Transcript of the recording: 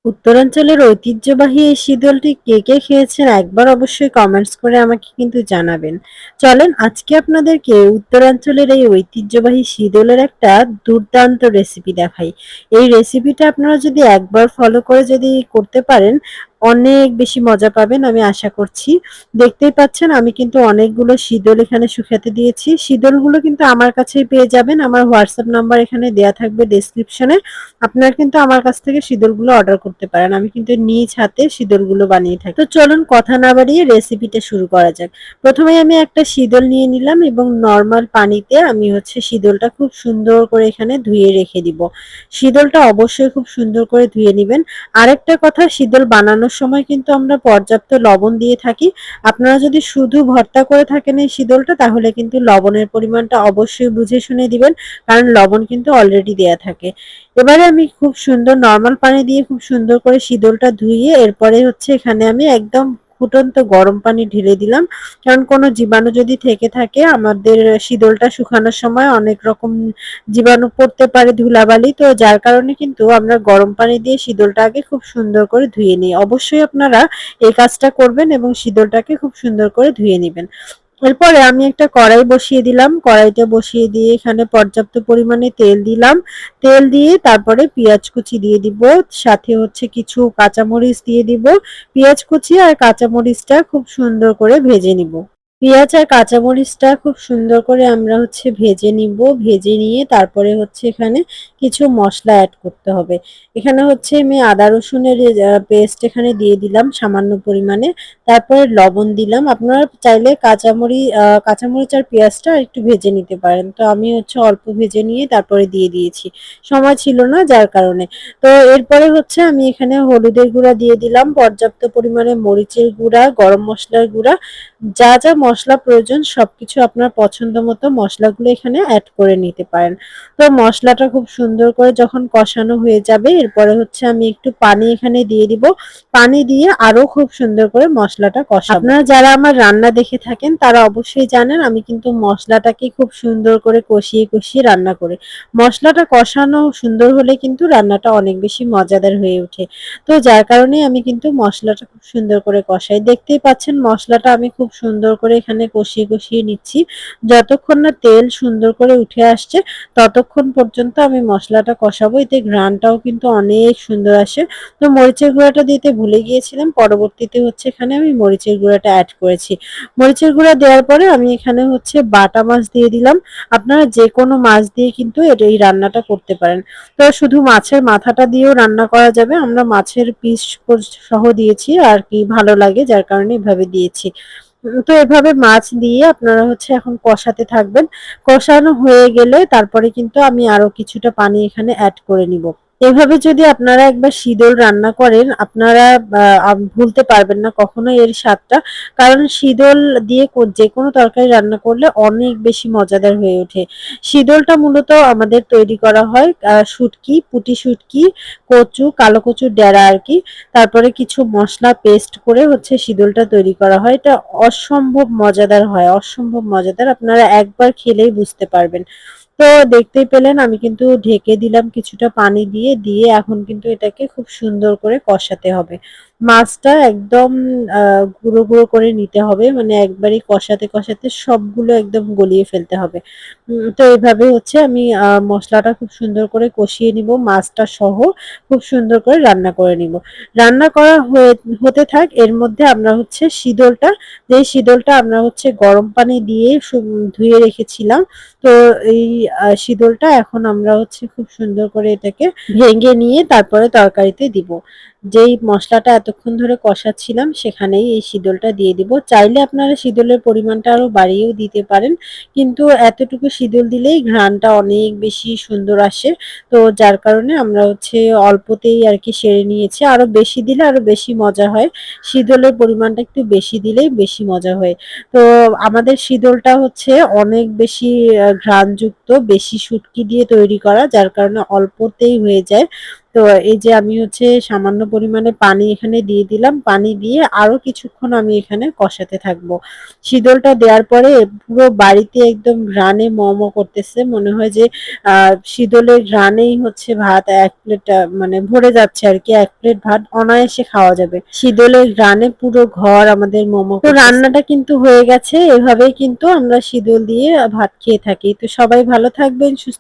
উত্তরাঞ্চলের ঐতিহ্যবাহী এই শীতলটি কে কে খেয়েছেন একবার অবশ্যই কমেন্টস করে আমাকে কিন্তু জানাবেন। চলেন আজকে আপনাদেরকে উত্তরাঞ্চলের এই ঐতিহ্যবাহী শীতলের একটা দুর্দান্ত রেসিপি দেখাই। এই রেসিপিটা আপনারা যদি একবার ফলো করে যদি করতে পারেন অনেক বেশি মজা পাবেন আমি আশা করছি। দেখতেই পাচ্ছেন আমি কিন্তু অনেকগুলো শীতল এখানে শুকাতে দিয়েছি। শীতলগুলো কিন্তু আমার কাছেই পেয়ে যাবেন। আমার হোয়াটসঅ্যাপ নাম্বার এখানে দেয়া থাকবে ডেসক্রিপশনে। আপনারা কিন্তু আমার কাছ থেকে শীতলগুলো অর্ডার করতে পারেন। আমি কিন্তু নিজ হাতে শীতলগুলো বানিয়ে থাকি। তো চলুন কথা না বাড়িয়ে রেসিপিটা শুরু করা যাক। প্রথমেই আমি একটা শীতল নিয়ে নিলাম এবং নরমাল পানিতে আমি শীতলটা খুব সুন্দর করে এখানে ধুয়ে রেখে দিব। শীতলটা অবশ্যই খুব সুন্দর করে ধুয়ে নিবেন। আরেকটা কথা, শীতল বানানোর সময় কিন্তু আমরা পর্যাপ্ত লবণ দিয়ে থাকি। আপনারা যদি শুধু ভর্তা করে থাকেন এই শীতলটা তাহলে কিন্তু লবণের পরিমাণটা অবশ্যই বুঝে শুনে দিবেন, কারণ লবণ কিন্তু অলরেডি দেয়া থাকে। এবারে আমি খুব সুন্দর নরমাল পানি দিয়ে খুব সুন্দর করে শীতলটা ধুইয়ে এরপরে এখানে আমি একদম ফুটন্ত গরম পানি ঢেলে দিলাম। কারণ কোনো জীবাণু যদি থেকে থাকে, আমাদের শীতলটা শুকানোর সময় অনেক রকম জীবাণু পড়তে পারে, ধুলাবালি, তো যার কারণে কিন্তু আমরা গরম পানি দিয়ে শীতলটা আগে খুব সুন্দর করে ধুয়ে নিই। অবশ্যই আপনারা এই কাজটা করবেন এবং শীতলটাকে খুব সুন্দর করে ধুয়ে নিবেন। এরপরে আমি একটা কড়াই বসিয়ে দিলাম। কড়াইতে বসিয়ে দিয়ে এখানে পর্যাপ্ত পরিমাণে তেল দিলাম। তেল দিয়ে তারপরে পেঁয়াজ কুচি দিয়ে দিব। সাথে কিছু কাঁচামরিচ দিয়ে দিব। পেঁয়াজ কুচি আর কাঁচামরিচটা খুব সুন্দর করে ভেজে নিব। পেঁয়াজ আর কাঁচামরিচটা খুব সুন্দর করে আমরা ভেজে নিব। ভেজে নিয়ে তারপরে এখানে কিছু মসলা এড করতে হবে। এখানে আমি আদা রসুনের পেস্ট এখানে দিয়ে দিলাম সামান্য পরিমাণে। তারপরে লবণ দিলাম। আপনারা চাইলে কাঁচামরিচ আর পেঁয়াজটা একটু ভেজে নিতে পারেন। তো আমি অল্প ভেজে নিয়ে তারপরে দিয়ে দিয়েছি। সময় ছিল না যার কারণে। তো এরপরে আমি এখানে হলুদের গুঁড়া দিয়ে দিলাম, পর্যাপ্ত পরিমাণে মরিচের গুঁড়া, গরম মসলার গুঁড়া, যা যা মসলা প্রয়োজন সবকিছু আপনার পছন্দ মতো মসলাগুলো এখানে অ্যাড করে নিতে পারেন। তো মসলাটা খুব সুন্দর করে যখন কষানো হয়ে যাবে এরপরে আমি একটু পানি এখানে দিয়ে দিব। পানি দিয়ে আরো খুব সুন্দর করে মসলাটা কষাবো। আপনারা যারা আমার রান্না দেখে থাকেন তারা অবশ্যই জানেন আমি কিন্তু মসলাটাকে খুব সুন্দর করে কষিয়ে কষিয়ে রান্না করি। মসলাটা কষানো সুন্দর হলে কিন্তু রান্নাটা অনেক বেশি মজাদার হয়ে ওঠে। তো যার কারণে আমি কিন্তু মসলাটা খুব সুন্দর করে কষাই। দেখতেই পাচ্ছেন মসলাটা আমি খুব সুন্দর করে এখানে কষিয়ে কষিয়ে নিচ্ছি। যতক্ষণ না তেল সুন্দর করে উঠে আসছে ততক্ষণ পর্যন্ত আমি মসলাটা কষাবো। এতে ঘ্রাণটাও কিন্তু অনেক সুন্দর আসে। তো মরিচের গুঁড়াটা দিতে ভুলে গিয়েছিলাম। পরবর্তীতে এখানে আমি মরিচের গুঁড়াটা এড করেছি। মরিচের গুঁড়া দেওয়ার পরে আমি এখানে বাটা মাছ দিয়ে দিলাম। আপনারা যেকোনো মাছ দিয়ে কিন্তু এই রান্নাটা করতে পারেন। তো শুধু মাছের মাথাটা দিয়েও রান্না করা যাবে। আমরা মাছের পিস সহ দিয়েছি আর কি, ভালো লাগে যার কারণে এভাবে দিয়েছি। তো এভাবে মাছ দিয়ে আপনারা এখন কষাতে থাকবেন। কষানো হয়ে গেলে তারপরে কিন্তু আমি আরো কিছুটা পানি এখানে এড করে নিব। এভাবে যদি আপনারা একবার শীতল রান্না করেন আপনারা ভুলতে পারবেন না কখনো এর স্বাদটা। কারণ শীতল দিয়ে যেকোনো তরকারি রান্না করলে অনেক বেশি মজাদার হয়ে ওঠে। শীতলটা মূলত আমাদের তৈরি করা হয় শুটকি, পুঁটি শুটকি, কচু, কালো কচুর ডেরা আর কি। তারপরে কিছু মসলা পেস্ট করে শীতলটা তৈরি করা হয়। এটা অসম্ভব মজাদার হয়, অসম্ভব মজাদার। আপনারা একবার খেলেই বুঝতে পারবেন। তো দেখতেই পেলেন আমি কিন্তু ঢেকে দিলাম কিছুটা পানি দিয়ে, এখন কিন্তু এটাকে খুব সুন্দর করে কষাতে হবে। মাছটা একদম গুঁড়ো গুঁড়ো করে নিতে হবে, মানে একবারই কষাতে কষাতে সবগুলো একদম গলিয়ে ফেলতে হবে। তো এভাবে আমি মশলাটা খুব সুন্দর করে কষিয়ে নিব, মাছটা সহ খুব সুন্দর করে রান্না করে নিব। রান্না করা হতে থাক, এর মধ্যে আমরা শীতলটা, যে শীতলটা আমরা গরম পানি দিয়ে ধুয়ে রেখেছিলাম। তো এই শীতলটা এখন আমরা খুব সুন্দর করে এটাকে ভেঙে নিয়ে তারপরে তরকারিতে দিব। যেই মসলাটা এতক্ষণ ধরে কষাচ্ছিলাম সেখানেই এই শীতলটা দিয়ে দিব। চাইলে আপনারা শীতলের পরিমাণটা আরো বাড়িয়েও দিতে পারেন। কিন্তু এতটুকু শীতল দিলেই ঘ্রাণটা অনেক বেশি সুন্দর আসে। তো যার কারণে আমরা অল্পতেই আর কি সেরে নিয়েছি। আরো বেশি দিলে আরো বেশি মজা হয়। শীতলের পরিমাণটা একটু বেশি দিলেই বেশি মজা হয়। তো আমাদের শীতলটা অনেক বেশি ঘ্রাণযুক্ত, বেশি শুটকি দিয়ে তৈরি করা, যার কারণে অল্পতেই হয়ে যায়। তো এই যে আমি হচ্ছে সামান্য পরিমাণে পানি এখানে দিয়ে দিলাম। পানি দিয়ে আরো কিছুক্ষণ আমি এখানে কষাতে থাকবো। শীতলটা দেওয়ার পরে পুরো বাড়িতে একদম ঘ্রাণে ম, ম করতেছে। মনে হয় যে শীতলের ঘ্রাণেই হচ্ছে ভাত ১ প্লেট মানে ভরে যাচ্ছে আরকি। ১ প্লেট ভাত অনায়াসে খাওয়া যাবে। শীতলের ঘ্রাণে পুরো ঘর আমাদের ম, ম করতেছে। তো রান্নাটা কিন্তু হয়ে গেছে। এভাবেই কিন্তু আমরা শীতল দিয়ে ভাত খেয়ে থাকি। তো সবাই ভালো থাকবেন, সুস্থ